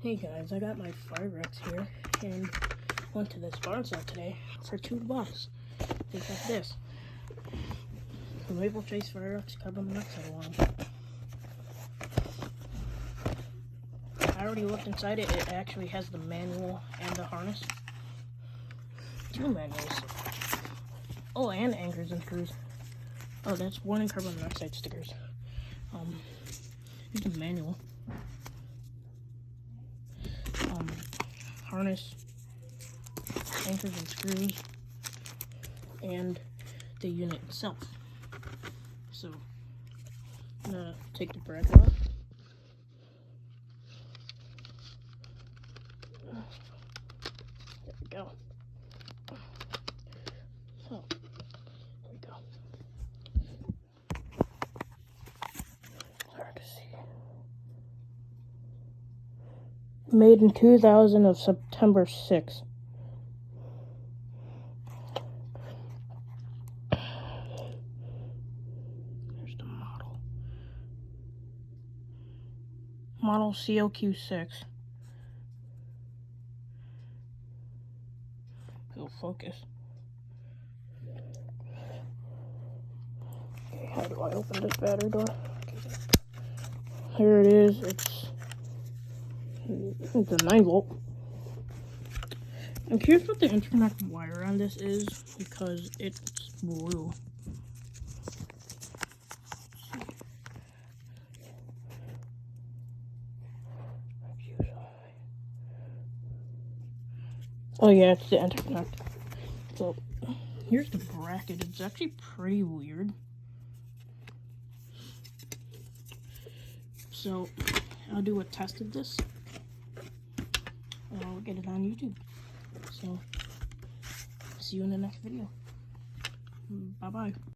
Hey guys, I got my fire X here and went to this barn sale today for $2. They got this. The Maple Chase Fire X carbon monoxide one. I already looked inside it. It actually has the manual and the harness. 2 manuals. Oh, and anchors and screws. Oh, that's warning carbon monoxide stickers. Here's the manual. Harness, anchors and screws, and the unit itself. So I'm gonna take the bracket off. There we go. So there we go. Hard to see. Made in 2000 of September 6th. Here's the model. Model COQ6. It'll focus. Okay, how do I open this battery door? Here it is. It's a 9-volt. I'm curious what the interconnect wire on this is because it's blue. Oh yeah, it's the interconnect. So here's the bracket. It's actually pretty weird. So I'll do a test of this. And I'll get it on YouTube. So see you in the next video. Bye bye.